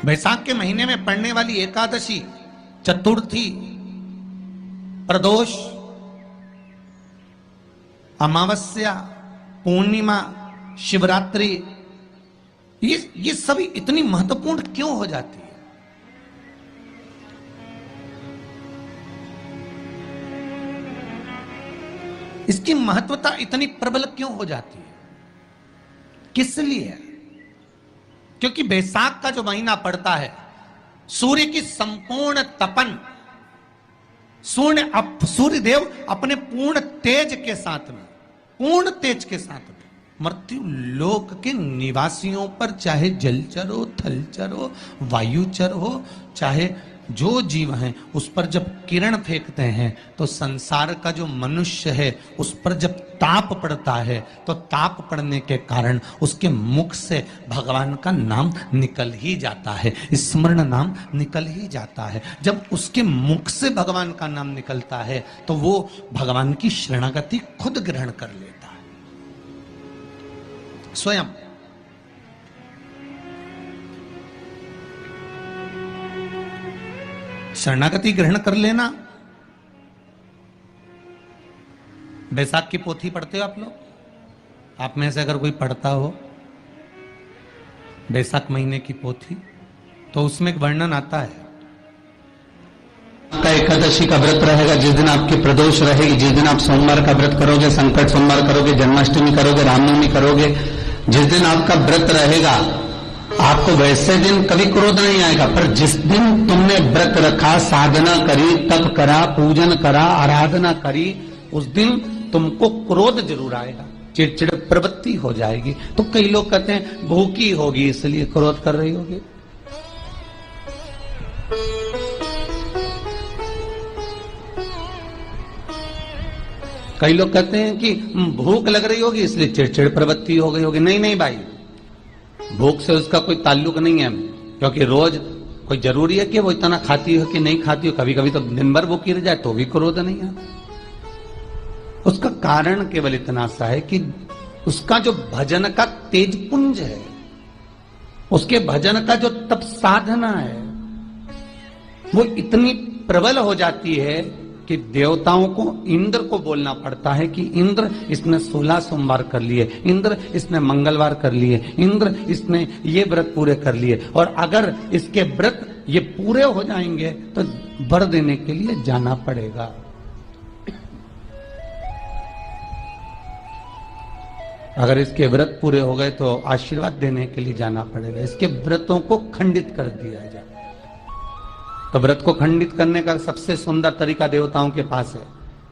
वैशाख के महीने में पड़ने वाली एकादशी, चतुर्थी, प्रदोष, अमावस्या, पूर्णिमा, शिवरात्रि, ये सभी इतनी महत्वपूर्ण क्यों हो जाती है? इसकी महत्वता इतनी प्रबल क्यों हो जाती है? किस लिए? क्योंकि बैसाख का जो महीना पड़ता है, सूर्य की संपूर्ण तपन, सूर्य देव अपने पूर्ण तेज के साथ में, पूर्ण तेज के साथ में मृत्यु लोक के निवासियों पर, चाहे जलचर हो, थलचर हो, वायुचर हो, चाहे जो जीव हैं, उस पर जब किरण फेंकते हैं तो संसार का जो मनुष्य है उस पर जब ताप पड़ता है तो ताप पड़ने के कारण उसके मुख से भगवान का नाम निकल ही जाता है, स्मरण नाम निकल ही जाता है। जब उसके मुख से भगवान का नाम निकलता है तो वो भगवान की शरणागति खुद ग्रहण कर लेता है स्वयं। शरणागति ग्रहण कर लेना। बैसाख की पोथी पढ़ते हो आप लोग? आप में से अगर कोई पढ़ता हो बैसाख महीने की पोथी, तो उसमें एक वर्णन आता है। आपका एकादशी का व्रत रहेगा, जिस दिन आपकी प्रदोष रहेगी, जिस दिन आप सोमवार का व्रत करोगे, संकट सोमवार करोगे, जन्माष्टमी करोगे, रामनवमी करोगे, जिस दिन आपका व्रत रहेगा, आपको वैसे दिन कभी क्रोध नहीं आएगा। पर जिस दिन तुमने व्रत रखा, साधना करी, तप करा, पूजन करा, आराधना करी, उस दिन तुमको क्रोध जरूर आएगा, चिड़चिड़ प्रवृत्ति हो जाएगी। तो कई लोग कहते हैं भूखी होगी इसलिए क्रोध कर रही होगी। कई लोग कहते हैं कि भूख लग रही होगी इसलिए चिड़चिड़ प्रवृत्ति हो गई होगी। नहीं नहीं भाई, भूख से उसका कोई ताल्लुक नहीं है, क्योंकि रोज कोई जरूरी है कि वो इतना खाती हो कि नहीं खाती हो। कभी कभी तो दिन भर भूखी रह जाए तो भी क्रोध नहीं है। उसका कारण केवल इतना सा है कि उसका जो भजन का तेज पुंज है, उसके भजन का जो तप साधना है, वो इतनी प्रबल हो जाती है कि देवताओं को, इंद्र को बोलना पड़ता है कि इंद्र इसने 16 सोमवार कर लिए, इंद्र इसने मंगलवार कर लिए, इंद्र इसने ये व्रत पूरे कर लिए, और अगर इसके व्रत ये पूरे हो जाएंगे तो वर देने के लिए जाना पड़ेगा। अगर इसके व्रत पूरे हो गए तो आशीर्वाद देने के लिए जाना पड़ेगा। इसके व्रतों को खंडित कर दिया जाए। तो व्रत को खंडित करने का सबसे सुंदर तरीका देवताओं के पास है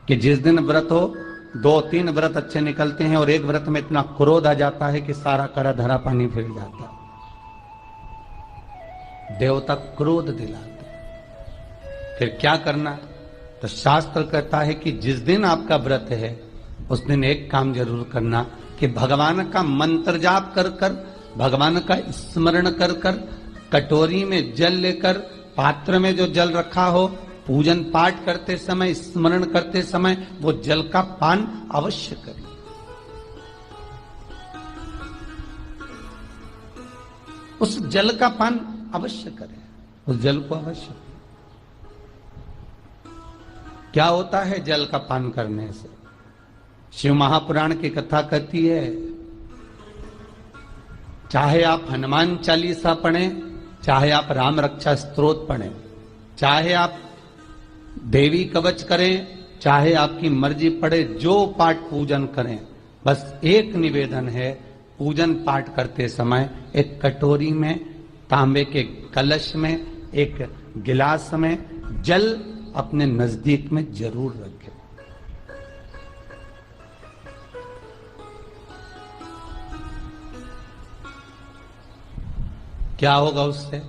कि जिस दिन व्रत हो, 2-3 व्रत अच्छे निकलते हैं और एक व्रत में इतना क्रोध आ जाता है कि सारा करा धरा पानी फिर जाता है। देवता क्रोध दिलाते। फिर क्या करना? तो शास्त्र कहता है कि जिस दिन आपका व्रत है उस दिन एक काम जरूर करना कि भगवान का मंत्र जाप कर कर, भगवान का स्मरण कर कर, कटोरी में जल लेकर, पात्र में जो जल रखा हो, पूजन पाठ करते समय, स्मरण करते समय वो जल का पान अवश्य करें। उस जल का पान अवश्य करें, उस जल को अवश्य। क्या होता है जल का पान करने से? शिव महापुराण की कथा कहती है, चाहे आप हनुमान चालीसा पढ़ें, चाहे आप राम रक्षा स्तोत्र पढ़ें, चाहे आप देवी कवच करें, चाहे आपकी मर्जी पड़े, जो पाठ पूजन करें, बस एक निवेदन है, पूजन पाठ करते समय एक कटोरी में, तांबे के कलश में, एक गिलास में जल अपने नजदीक में जरूर रखें। क्या होगा उससे?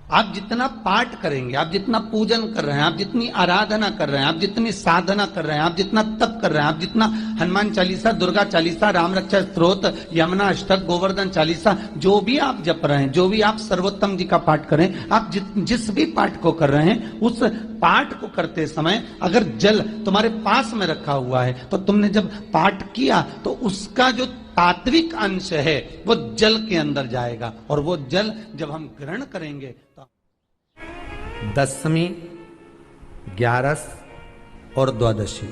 आप जितना पाठ करेंगे, आप जितना पूजन कर रहे हैं, आप जितनी आराधना कर रहे हैं, आप जितनी साधना कर रहे हैं, आप जितना तप कर रहे हैं, आप जितना हनुमान चालीसा, दुर्गा चालीसा, राम रक्षा स्तोत्र, यमुना अष्टक, गोवर्धन चालीसा, जो भी आप जप रहे हैं, जो भी आप सर्वोत्तम जी का पाठ करें, आप जिस भी पाठ को कर रहे हैं, उस पाठ को करते समय अगर जल तुम्हारे पास में रखा हुआ है तो तुमने जब पाठ किया तो उसका जो तात्विक अंश है वो जल के अंदर जाएगा, और वो जल जब हम ग्रहण करेंगे तो दशमी, ग्यारस और द्वादशी,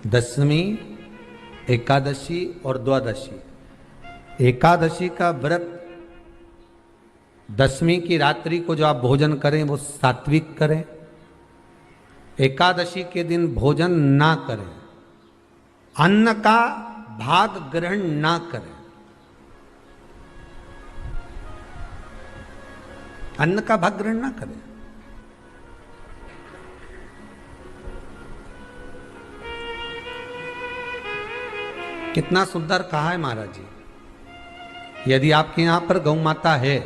दशमी, एकादशी और द्वादशी। एकादशी का व्रत, दशमी की रात्रि को जो आप भोजन करें वो सात्विक करें, एकादशी के दिन भोजन ना करें, अन्न का भाग ग्रहण ना करें, अन्न का भाग ग्रहण ना करें। कितना सुंदर कहा है महाराज जी। यदि आपके यहां पर गौ माता है,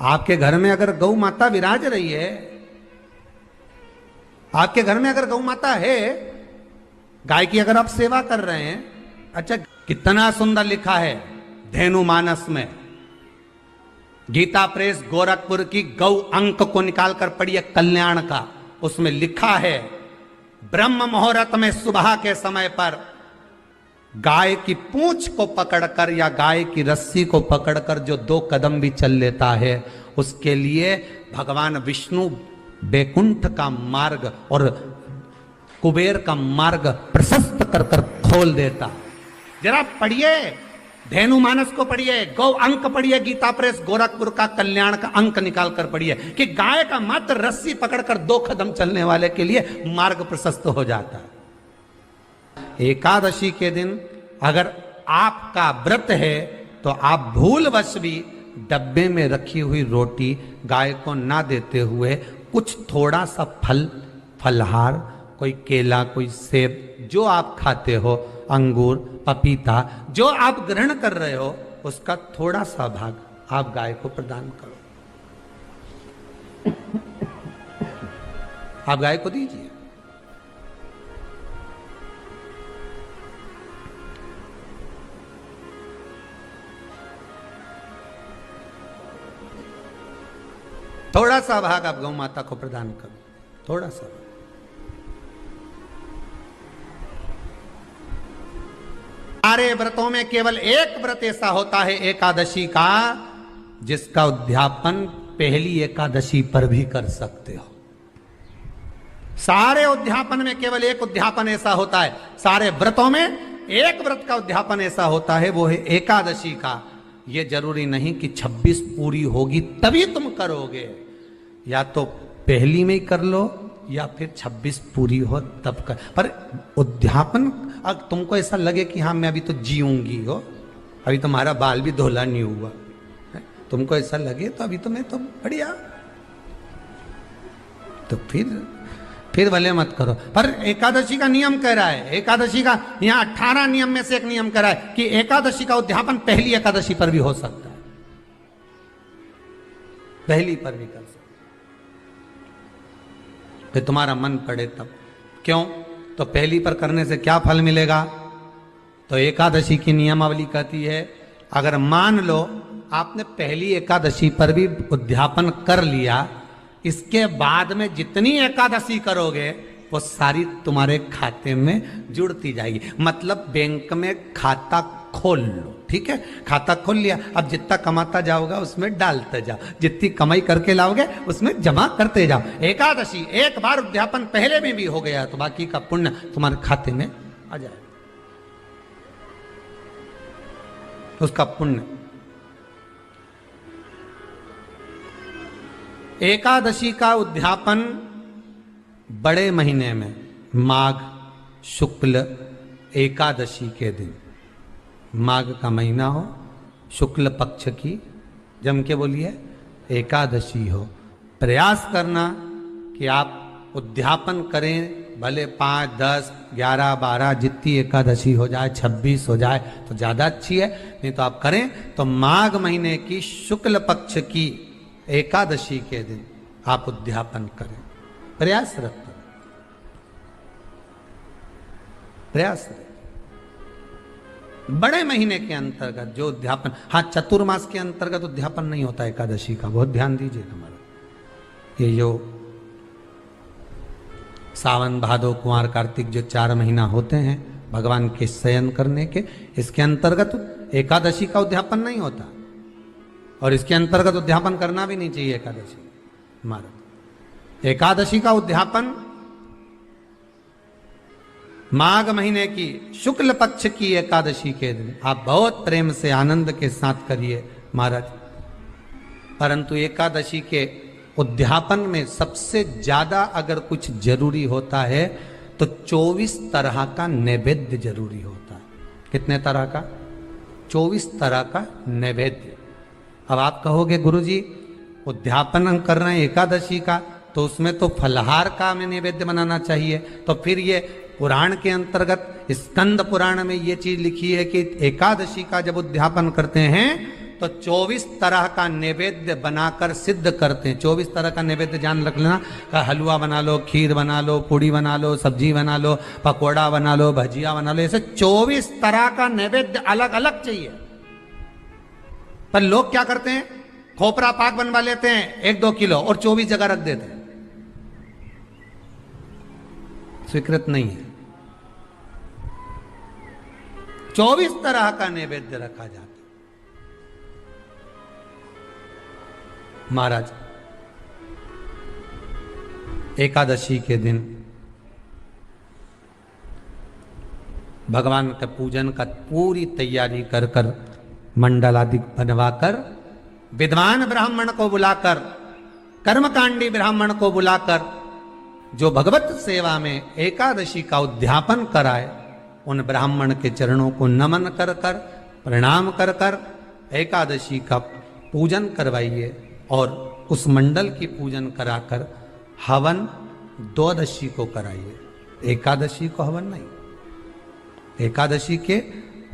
आपके घर में अगर गौ माता विराज रही है, आपके घर में अगर गौ माता है, गाय की अगर आप सेवा कर रहे हैं, अच्छा कितना सुंदर लिखा है धेनु मानस में, गीता प्रेस गोरखपुर की गौ अंक को निकालकर पढ़िए कल्याण का, उसमें लिखा है ब्रह्म मुहूर्त में सुबह के समय पर गाय की पूंछ को पकड़कर या गाय की रस्सी को पकड़कर जो 2 कदम भी चल लेता है, उसके लिए भगवान विष्णु बैकुंठ का मार्ग और कुबेर का मार्ग प्रशस्त कर कर खोल देता। जरा पढ़िए, धेनु मानस को पढ़िए, गौ अंक पढ़िए, गीता प्रेस गोरखपुर का कल्याण का अंक निकाल कर पढ़िए कि गाय का मात्र रस्सी पकड़कर 2 कदम चलने वाले के लिए मार्ग प्रशस्त हो जाता है। एकादशी के दिन अगर आपका व्रत है तो आप भूलवश भी डब्बे में रखी हुई रोटी गाय को ना देते हुए कुछ थोड़ा सा फल, फलहार, कोई केला, कोई सेब, जो आप खाते हो, अंगूर, पपीता, जो आप ग्रहण कर रहे हो, उसका थोड़ा सा भाग आप गाय को प्रदान करो, आप गाय को दीजिए। थोड़ा सा भाग आप गौ माता को प्रदान करो, थोड़ा सा। सारे व्रतों में केवल एक व्रत ऐसा होता है एकादशी का, जिसका उद्यापन पहली एकादशी पर भी कर सकते हो। सारे उद्यापन में केवल एक उद्यापन ऐसा होता है, सारे व्रतों में एक व्रत का उद्यापन ऐसा होता है, वो है एकादशी का। ये जरूरी नहीं कि 26 पूरी होगी तभी तुम करोगे, या तो पहली में ही कर लो या फिर 26 पूरी हो तब कर। पर उद्यापन, अगर तुमको ऐसा लगे कि हाँ मैं अभी तो जीऊंगी हो, अभी तुम्हारा बाल भी धोला नहीं हुआ, तुमको ऐसा लगे तो अभी तो मैं तो बढ़िया, तो फिर भले मत करो। पर एकादशी का नियम कह रहा है, एकादशी का यहाँ 18 नियम में से एक नियम कह रहा है कि एकादशी का उद्यापन पहली एकादशी पर भी हो सकता है, पहली पर भी कर सकता है, फिर तुम्हारा मन पड़े तब। क्यों? तो पहली पर करने से क्या फल मिलेगा? तो एकादशी की नियमावली कहती है, अगर मान लो आपने पहली एकादशी पर भी उद्यापन कर लिया, इसके बाद में जितनी एकादशी करोगे वो सारी तुम्हारे खाते में जुड़ती जाएगी। मतलब बैंक में खाता खोल लो, ठीक है, खाता खोल लिया, अब जितना कमाता जाओगा उसमें डालते जाओ, जितनी कमाई करके लाओगे उसमें जमा करते जाओ। एकादशी एक बार उद्यापन पहले में भी हो गया तो बाकी का पुण्य तुम्हारे खाते में आ जाए, उसका पुण्य। एकादशी का उद्यापन बड़े महीने में माघ शुक्ल एकादशी के दिन, माघ का महीना हो, शुक्ल पक्ष की, जम के बोलिए, एकादशी हो, प्रयास करना कि आप उद्यापन करें, भले 5, 10, 11, 12 जितनी एकादशी हो जाए, 26 हो जाए तो ज़्यादा अच्छी है, नहीं तो आप करें तो माघ महीने की शुक्ल पक्ष की एकादशी के दिन आप उद्यापन करें, प्रयासरत करें, प्रयासरत। बड़े महीने के अंतर्गत जो उद्यापन, हाँ चतुर्मास के अंतर्गत उद्यापन नहीं होता एकादशी का, बहुत ध्यान दीजिए हमारा। ये जो सावन भादो कुंवर कार्तिक जो 4 महीना होते हैं भगवान के शयन करने के। इसके अंतर्गत एकादशी का उद्यापन नहीं होता और इसके अंतर्गत उद्यापन करना भी नहीं चाहिए एकादशी महाराज। एकादशी का उद्यापन माघ महीने की शुक्ल पक्ष की एकादशी के दिन आप बहुत प्रेम से आनंद के साथ करिए महाराज। परंतु एकादशी के उद्यापन में सबसे ज्यादा अगर कुछ जरूरी होता है तो 24 तरह का नैवेद्य जरूरी होता है। कितने तरह का? 24 तरह का नैवेद्य। अब आप कहोगे गुरुजी उद्यापन हम कर रहे हैं एकादशी का, तो उसमें तो फलहार का हमें नैवेद्य बनाना चाहिए। तो फिर ये पुराण के अंतर्गत स्कंद पुराण में ये चीज लिखी है कि एकादशी का जब उद्यापन करते हैं तो 24 तरह का नैवेद्य बनाकर सिद्ध करते हैं। 24 तरह का नैवेद्य जान रख लेना, का हलवा बना लो, खीर बना लो, पूड़ी बना लो, सब्जी बना लो, पकोड़ा बना लो, भजिया बना लो, ऐसे 24 तरह का नैवेद्य अलग अलग चाहिए। पर लोग क्या करते हैं, खोपरा पाक बनवा लेते हैं 1-2 किलो और 24 जगह रख देते हैं। स्वीकृत नहीं है। 24 तरह का नैवेद्य रखा जाता है। महाराज एकादशी के दिन भगवान के पूजन का पूरी तैयारी कर कर मंडल आदि बनवाकर विद्वान ब्राह्मण को बुलाकर, कर्मकांडी ब्राह्मण को बुलाकर जो भगवत सेवा में एकादशी का उद्यापन कराए, उन ब्राह्मण के चरणों को नमन कर कर, प्रणाम कर कर एकादशी का पूजन करवाइए और उस मंडल की पूजन कराकर हवन द्वादशी को कराइए। एकादशी को हवन नहीं। एकादशी के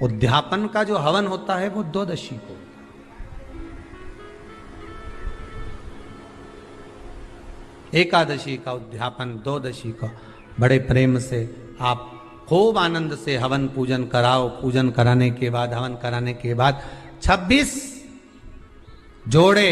उद्यापन का जो हवन होता है वो द्वादशी को। एकादशी का उद्यापन द्वादशी को बड़े प्रेम से आप खूब आनंद से हवन पूजन कराओ। पूजन कराने के बाद, हवन कराने के बाद 26 जोड़े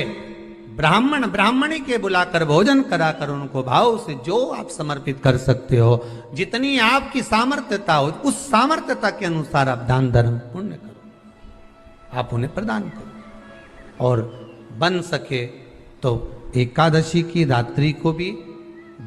ब्राह्मण ब्राह्मणी के बुलाकर भोजन कराकर उनको भाव से जो आप समर्पित कर सकते हो, जितनी आपकी सामर्थ्यता हो, उस सामर्थ्यता के अनुसार आप दान धर्म पुण्य करो, आप उन्हें प्रदान करो। और बन सके तो एकादशी की रात्रि को भी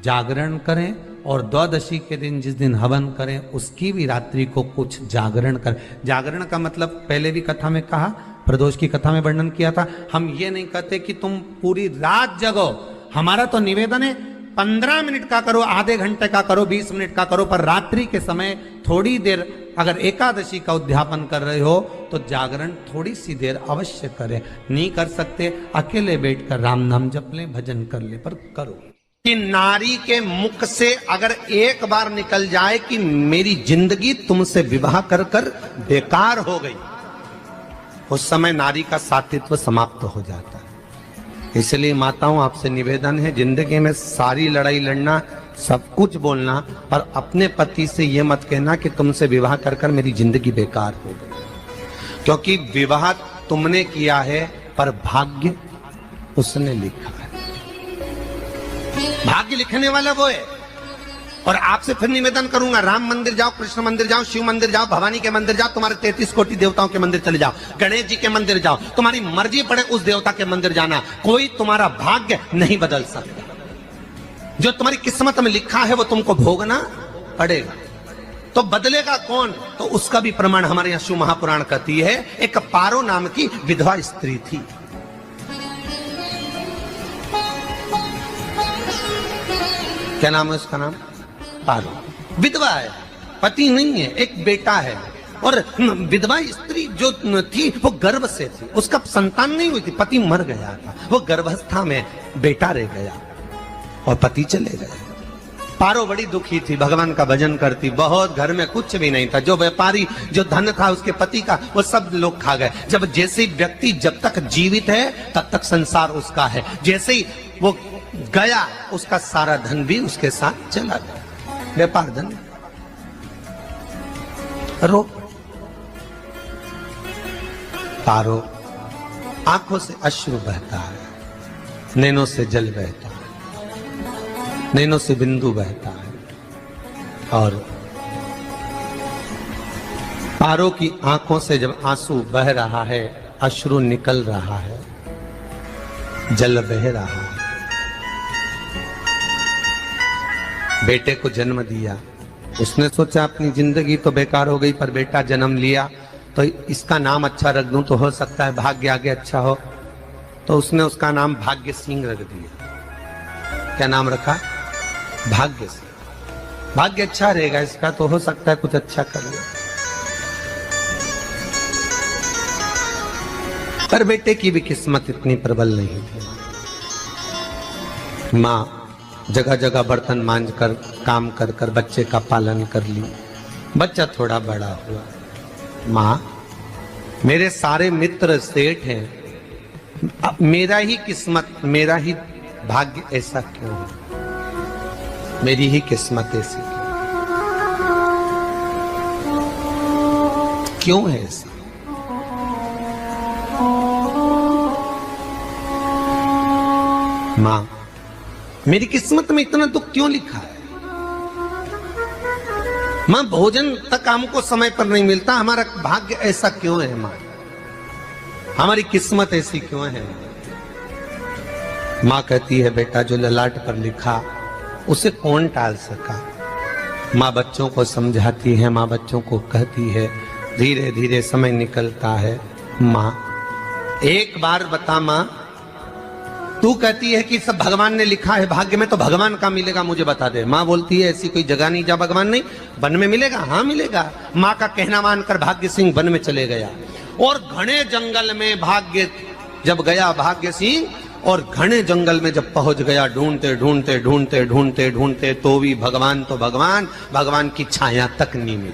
जागरण करें और द्वादशी के दिन जिस दिन हवन करें उसकी भी रात्रि को कुछ जागरण करें। जागरण का मतलब पहले भी कथा में कहा, प्रदोष की कथा में वर्णन किया था। हम ये नहीं कहते कि तुम पूरी रात जगो। हमारा तो निवेदन है 15 मिनट का करो, आधे घंटे का करो, 20 मिनट का करो, पर रात्रि के समय थोड़ी देर अगर एकादशी का उद्यापन कर रहे हो तो जागरण थोड़ी सी देर अवश्य करें। नहीं कर सकते अकेले बैठकर राम नाम जप लें, भजन कर ले, पर करो। कि नारी के मुख से अगर एक बार निकल जाए कि मेरी जिंदगी तुमसे विवाह कर कर बेकार हो गई, उस समय नारी का साथित्व समाप्त हो जाता है। इसलिए माताओं आपसे निवेदन है, जिंदगी में सारी लड़ाई लड़ना, सब कुछ बोलना, पर अपने पति से यह मत कहना कि तुमसे विवाह कर कर मेरी जिंदगी बेकार हो गई। क्योंकि विवाह तुमने किया है पर भाग्य उसने लिखा है। भाग्य लिखने वाला वो है। और आपसे फिर निवेदन करूंगा, राम मंदिर जाओ, कृष्ण मंदिर जाओ, शिव मंदिर जाओ, भवानी के मंदिर जाओ, तुम्हारे 33 कोटि देवताओं के मंदिर चले जाओ, गणेश जी के मंदिर जाओ, तुम्हारी मर्जी पड़े उस देवता के मंदिर जाना, कोई तुम्हारा भाग्य नहीं बदल सकता। जो तुम्हारी किस्मत में लिखा है वो तुमको भोगना पड़ेगा। तो बदलेगा कौन? तो उसका भी प्रमाण हमारे यहां शिव महापुराण कहती है। एक पारो नाम की विधवा स्त्री थी। क्या नाम है उसका? नाम पारो। विधवा है, पति नहीं है, एक बेटा है। और विधवा स्त्री जो थी वो गर्भ से थी, उसका संतान नहीं हुई थी, पति मर गया था, वो गर्भावस्था में बेटा रह गया और पति चले गए। पारो बड़ी दुखी थी, भगवान का भजन करती बहुत, घर में कुछ भी नहीं था। जो व्यापारी, जो धन था उसके पति का, वो सब लोग खा गए। जब जैसे व्यक्ति जब तक जीवित है तब तक संसार उसका है, जैसे ही वो गया उसका सारा धन भी उसके साथ चला गया। व्यापार धन रो। पारो आंखों से अश्रु बहता है, नैनों से जल बहता है, नैनों से बिंदु बहता है, और पारो की आंखों से जब आंसू बह रहा है, अश्रु निकल रहा है, जल बह रहा है। बेटे को जन्म दिया, उसने सोचा अपनी जिंदगी तो बेकार हो गई, पर बेटा जन्म लिया तो इसका नाम अच्छा रख दूं तो हो सकता है भाग्य आगे अच्छा हो। तो उसने उसका नाम भाग्य सिंह रख दिया। क्या नाम रखा? भाग्य सिंह। भाग्य अच्छा रहेगा इसका, तो हो सकता है कुछ अच्छा कर ले। पर बेटे की भी किस्मत इतनी प्रबल नहीं थी। माँ जगह जगह बर्तन मांज कर, काम कर कर बच्चे का पालन कर ली। बच्चा थोड़ा बड़ा हुआ। माँ, मेरे सारे मित्र सेठ हैं, अब मेरा ही किस्मत, मेरा ही भाग्य ऐसा क्यों है? मेरी ही किस्मत ऐसी क्यों है? ऐसा माँ, मेरी किस्मत में इतना दुख क्यों लिखा है? माँ, भोजन तक हमको समय पर नहीं मिलता, हमारा भाग्य ऐसा क्यों है? माँ, हमारी किस्मत ऐसी क्यों है? माँ कहती है, बेटा जो ललाट पर लिखा उसे कौन टाल सका। माँ बच्चों को समझाती है, माँ बच्चों को कहती है, धीरे धीरे समय निकलता है। माँ एक बार बता माँ, तू कहती है कि सब भगवान ने लिखा है भाग्य में, तो भगवान का मिलेगा मुझे बता दे। माँ बोलती है, ऐसी कोई जगह नहीं जहाँ भगवान नहीं। वन में मिलेगा? हाँ मिलेगा। माँ का कहना मानकर भाग्य सिंह वन में चले गया, और घने जंगल में भाग्य जब गया भाग्य सिंह, और घने जंगल में जब पहुंच गया, ढूंढते ढूंढते ढूंढते ढूंढते ढूंढते तो भी भगवान, तो भगवान की छाया तक नहीं मिली।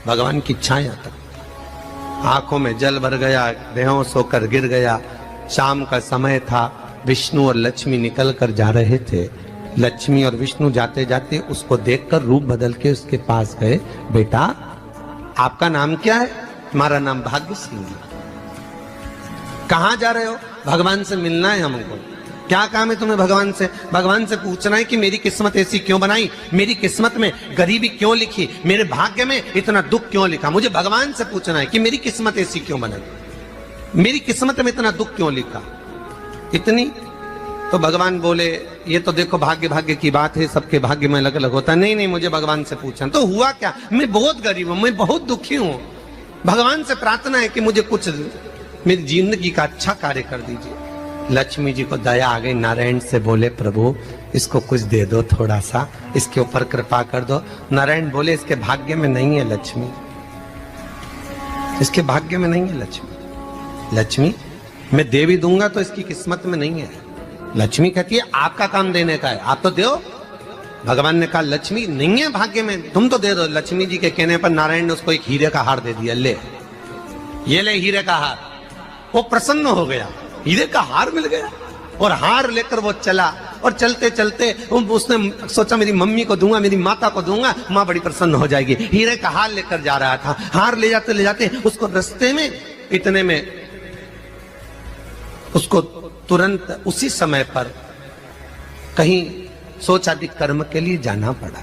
भगवान की छाया तक। आंखों में जल भर गया, बेहोश होकर गिर गया। शाम का समय था, विष्णु और लक्ष्मी निकल कर जा रहे थे। लक्ष्मी और विष्णु जाते जाते उसको देखकर रूप बदल के उसके पास गए। बेटा, आपका नाम क्या है? हमारा नाम भाग्य सिंह है। कहाँ जा रहे हो? भगवान से मिलना है हमको। क्या काम है तुम्हें भगवान से? भगवान से पूछना है कि मेरी किस्मत ऐसी क्यों बनाई, मेरी किस्मत में गरीबी क्यों लिखी, मेरे भाग्य में इतना दुख क्यों लिखा। मुझे भगवान से पूछना है कि मेरी किस्मत ऐसी क्यों बनाई, मेरी किस्मत में इतना दुख क्यों लिखा, इतनी। तो भगवान बोले, ये तो देखो भाग्य भाग्य की बात है, सबके भाग्य में अलग अलग होता है। नहीं नहीं, मुझे भगवान से पूछना। तो हुआ क्या? मैं बहुत गरीब हूं, मैं बहुत दुखी हूं, भगवान से प्रार्थना है कि मुझे कुछ मेरी जिंदगी का अच्छा कार्य कर दीजिए। लक्ष्मी जी को दया आ गई, नारायण से बोले, प्रभु इसको कुछ दे दो, थोड़ा सा इसके ऊपर कृपा कर दो। नारायण बोले, इसके भाग्य में नहीं है लक्ष्मी, इसके भाग्य में नहीं है लक्ष्मी। लक्ष्मी मैं देवी दूंगा तो इसकी किस्मत में नहीं है। लक्ष्मी कहती है, आपका काम देने का है, आप तो दो। भगवान ने कहा, लक्ष्मी नहीं है भाग्य में, तुम तो दे दो। लक्ष्मी जी के कहने पर नारायण ने उसको एक हीरे का हार दे दिया। ले, ये ले हीरे का हार। वो प्रसन्न हो गया, हीरे का हार मिल गया। और हार लेकर वो चला, और चलते चलते उसने सोचा मेरी मम्मी को दूंगा, मेरी माता को दूंगा, माँ बड़ी प्रसन्न हो जाएगी। हीरे का हार लेकर जा रहा था। हार ले जाते उसको रास्ते में, इतने में उसको तुरंत उसी समय पर कहीं सोचादि कर्म के लिए जाना पड़ा।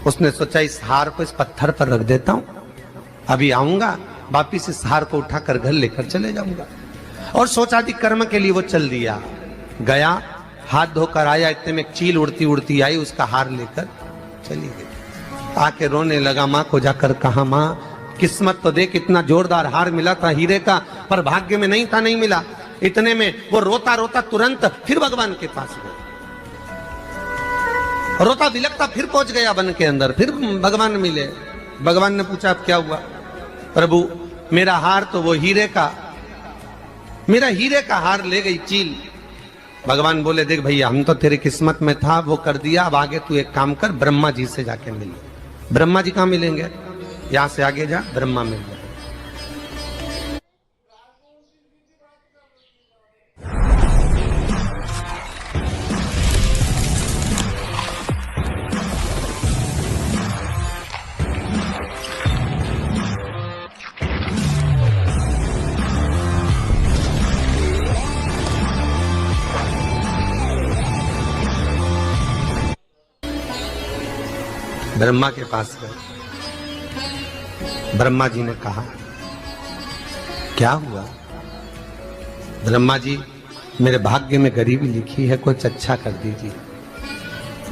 उसने सोचा, इस हार को इस पत्थर पर रख देता हूं, अभी आऊंगा वापिस इस हार को उठाकर घर लेकर चले जाऊंगा। और सोचादि कर्म के लिए वो चल दिया। गया, हाथ धोकर आया, इतने में चील उड़ती उड़ती आई, उसका हार लेकर चली गई। आके रोने लगा। माँ को जाकर कहा, माँ किस्मत तो देख, इतना जोरदार हार मिला था हीरे का, पर भाग्य में नहीं था, नहीं मिला। इतने में वो रोता रोता तुरंत फिर भगवान के पास गया। रोता बिलखता फिर पहुंच गया वन के अंदर, फिर भगवान मिले। भगवान ने पूछा, अब क्या हुआ? प्रभु मेरा हार तो वो हीरे का, मेरा हीरे का हार ले गई चील। भगवान बोले, देख भैया, हम तो तेरी किस्मत में था, वो कर दिया, अब आगे तू एक काम कर, ब्रह्मा जी से जाके मिल। ब्रह्मा जी कहाँ मिलेंगे? यहां से आगे जा, ब्रह्मा मिल जाए। ब्रह्मा के पास गए। ब्रह्मा जी ने कहा, क्या हुआ? ब्रह्मा जी, मेरे भाग्य में गरीबी लिखी है, कुछ अच्छा कर दीजिए।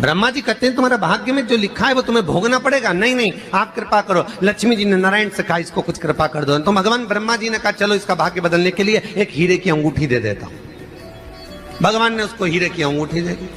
ब्रह्मा जी कहते हैं, तुम्हारा भाग्य में जो लिखा है वो तुम्हें भोगना पड़ेगा। नहीं नहीं, आप कृपा करो। लक्ष्मी जी ने नारायण से कहा, इसको कुछ कृपा कर दो। तो भगवान ब्रह्मा जी ने कहा, चलो इसका भाग्य बदलने के लिए एक हीरे की अंगूठी दे देता हूं। भगवान ने उसको हीरे की अंगूठी दे दी।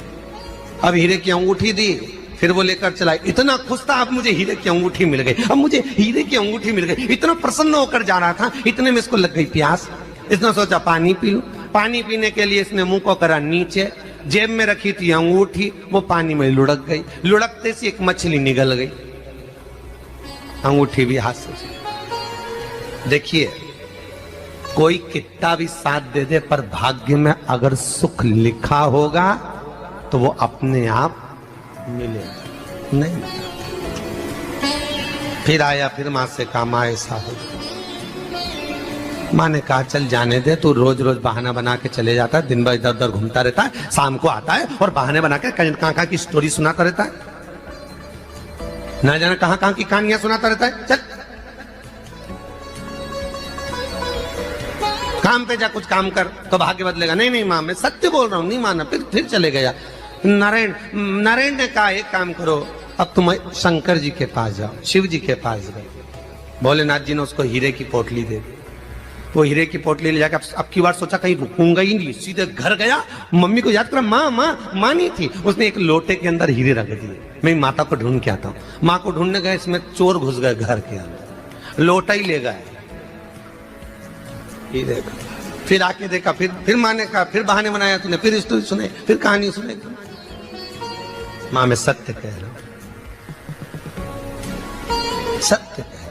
अब हीरे की अंगूठी दी, फिर वो लेकर चला। इतना खुश था, अब मुझे हीरे की अंगूठी मिल गई, अब मुझे हीरे की अंगूठी मिल गई। इतना प्रसन्न होकर जा रहा था, इतने में इसको लग गई प्यास। इसने सोचा पानी पी लूं। पानी पीने के लिए इसने मुंह को करा नीचे, जेब में रखी थी अंगूठी, वो पानी में लुढ़क गई। लुढ़कते से एक मछली निगल गई, अंगूठी भी हाथ से। देखिए, कोई कितना भी साथ दे दे, पर भाग्य में अगर सुख लिखा होगा तो वो अपने आप मिलेगा नहीं। फिर आया, फिर मां से कहा, मां ऐसा हो। मां ने कहा, चल जाने दे, तू रोज रोज बहाना बना के चले जाता है, दिन भर इधर उधर घूमता रहता है, शाम को आता है और बहाने बना के कहां की स्टोरी सुनाता रहता है, ना जाने कहां की कहानियां सुनाता रहता है। चल काम पे जा, कुछ काम कर तो भाग्य बदलेगा। नहीं नहीं मां, मैं सत्य बोल रहा हूं। नहीं माना, फिर चले गया। नारायण ने कहा, एक काम करो, अब तुम शंकर जी के पास जाओ। शिव जी के पास गए। भोलेनाथ जी ने उसको हीरे की पोटली दे दी। वो हीरे की पोटली ले जाकर अब की बार सोचा कहीं रुकूंगा ही नहीं, सीधे घर गया। मम्मी को याद करा, माँ नहीं थी। उसने एक लोटे के अंदर हीरे रख दिए। मैं माता को ढूंढ के आता हूँ। माँ को ढूंढने गए, इसमें चोर घुस गए घर के अंदर, लोटा ही ले गए हीरे का। फिर आके देखा, फिर माँ ने कहा, फिर बहाने बनाया तूने, फिर स्टोरी सुने, फिर कहानी सुने। माँ, मैं सत्य कह रहा हूं, सत्य कह रहा हूं।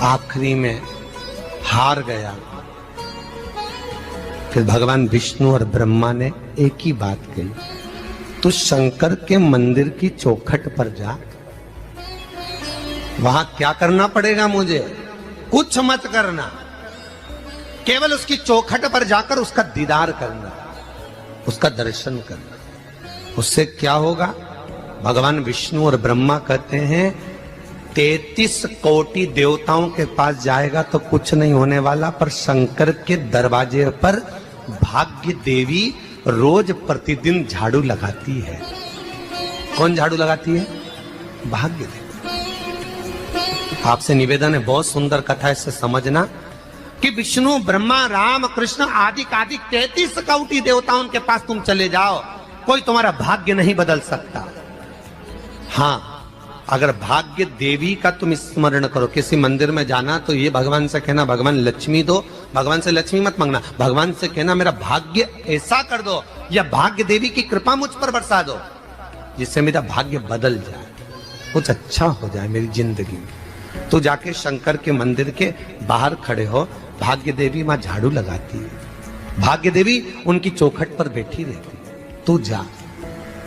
आखिरी में हार गया। फिर भगवान विष्णु और ब्रह्मा ने एक ही बात कही, तू शंकर के मंदिर की चौखट पर जा। वहां क्या करना पड़ेगा मुझे? कुछ मत करना, केवल उसकी चौखट पर जाकर उसका दीदार करना, उसका दर्शन करना। उससे क्या होगा? भगवान विष्णु और ब्रह्मा कहते हैं 33 कोटि देवताओं के पास जाएगा तो कुछ नहीं होने वाला, पर शंकर के दरवाजे पर भाग्य देवी रोज प्रतिदिन झाड़ू लगाती है। कौन झाड़ू लगाती है? भाग्य देवी। आपसे निवेदन है, बहुत सुंदर कथा है, इससे समझना कि विष्णु, ब्रह्मा, राम, कृष्ण आदि 33 कोटि देवताओं के पास तुम चले जाओ, कोई तुम्हारा भाग्य नहीं बदल सकता। हाँ, अगर भाग्य देवी का तुम स्मरण करो, किसी मंदिर में जाना तो ये भगवान से कहना, भगवान लक्ष्मी दो। भगवान से लक्ष्मी मत मांगना, भगवान से कहना मेरा भाग्य ऐसा कर दो, या भाग्य देवी की कृपा मुझ पर बरसा दो, जिससे मेरा भाग्य बदल जाए, कुछ अच्छा हो जाए मेरी जिंदगी में। तो जाके शंकर के मंदिर के बाहर खड़े हो, भाग्य देवी मां झाड़ू लगाती है, भाग्य देवी उनकी चौखट पर बैठी रहती है। तू जा,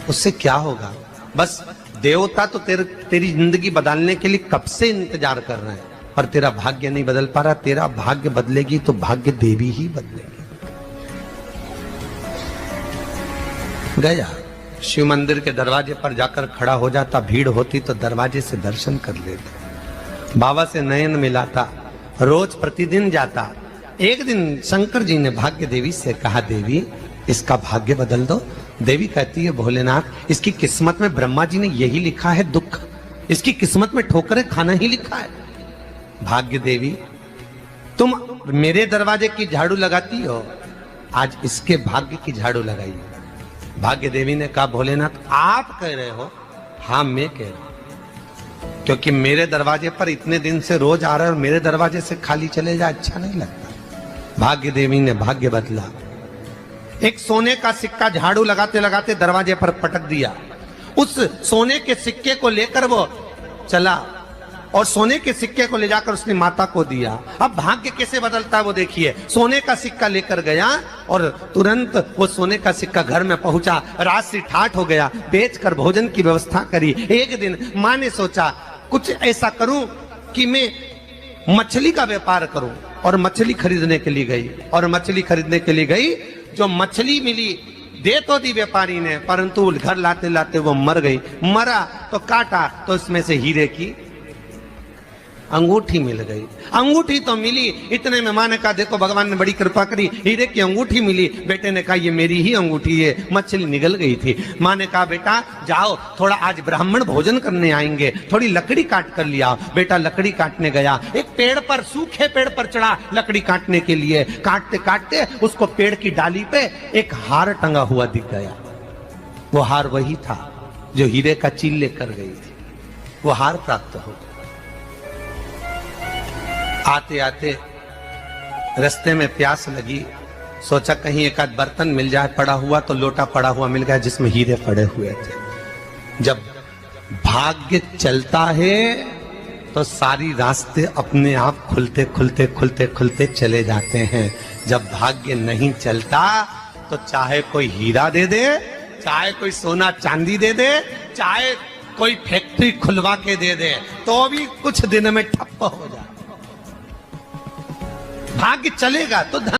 उससे क्या होगा? बस देवता तो तेरी जिंदगी बदलने के लिए कब से इंतजार कर रहे हैं, पर तेरा भाग्य नहीं बदल पा रहा। तेरा भाग्य बदलेगी तो भाग्य देवी ही बदलेगी। गया, शिव मंदिर के दरवाजे पर जाकर खड़ा हो जाता, भीड़ होती तो दरवाजे से दर्शन कर लेता, बाबा से नयन मिलाता, रोज प्रतिदिन जाता। एक दिन शंकर जी ने भाग्य देवी से कहा, देवी इसका भाग्य बदल दो। देवी कहती है, भोलेनाथ, इसकी किस्मत में ब्रह्मा जी ने यही लिखा है दुख, इसकी किस्मत में ठोकरें खाना ही लिखा है। भाग्य देवी, तुम मेरे दरवाजे की झाड़ू लगाती हो, आज इसके भाग्य की झाड़ू लगाई। भाग्य देवी ने कहा, भोलेनाथ आप कह रहे हो? हाँ मैं कह रहा हूं, क्योंकि मेरे दरवाजे पर इतने दिन से रोज आ रहा है और मेरे दरवाजे से खाली चले जाए अच्छा नहीं लगता। भाग्य देवी ने भाग्य बदला। एक सोने का सिक्का झाड़ू लगाते लगाते दरवाजे पर पटक दिया। उस सोने के सिक्के को लेकर वो चला और सोने के सिक्के को ले जाकर उसने माता को दिया। अब भाग्य कैसे बदलता है वो देखिए। सोने का सिक्का लेकर गया और तुरंत वो सोने का सिक्का घर में पहुंचा। रात से ठाठ हो गया, बेचकर भोजन की व्यवस्था करी। एक दिन माँ ने सोचा कुछ ऐसा करूं कि मैं मछली का व्यापार करूं, और मछली खरीदने के लिए गई। और मछली खरीदने के लिए गई, जो मछली मिली दे तो दी व्यापारी ने, परंतु घर लाते लाते वो मर गई। मरा तो काटा तो इसमें से हीरे की अंगूठी मिल गई। अंगूठी तो मिली, इतने में माँ ने कहा देखो भगवान ने बड़ी कृपा करी, हीरे की अंगूठी मिली। बेटे ने कहा ये मेरी ही अंगूठी है, मछली निगल गई थी। माँ ने कहा बेटा जाओ, थोड़ा आज ब्राह्मण भोजन करने आएंगे, थोड़ी लकड़ी काट कर लिया। बेटा लकड़ी काटने गया, एक पेड़ पर, सूखे पेड़ पर चढ़ा लकड़ी काटने के लिए। काटते काटते उसको पेड़ की डाली पे एक हार टंगा हुआ दिख गया। वो हार वही था जो हीरे का चील लेकर गई थी, वो हार प्राप्त हो गया। आते आते रास्ते में प्यास लगी, सोचा कहीं एक आध बर्तन मिल जाए, पड़ा हुआ तो लोटा पड़ा हुआ मिल गया जिसमें हीरे पड़े हुए थे। जब भाग्य चलता है तो सारी रास्ते अपने आप खुलते खुलते खुलते खुलते चले जाते हैं। जब भाग्य नहीं चलता तो चाहे कोई हीरा दे दे, चाहे कोई सोना चांदी दे दे, चाहे कोई फैक्ट्री खुलवा के दे दे, तो भी कुछ दिन में ठप्प हो जाए। भाग्य चलेगा तो धन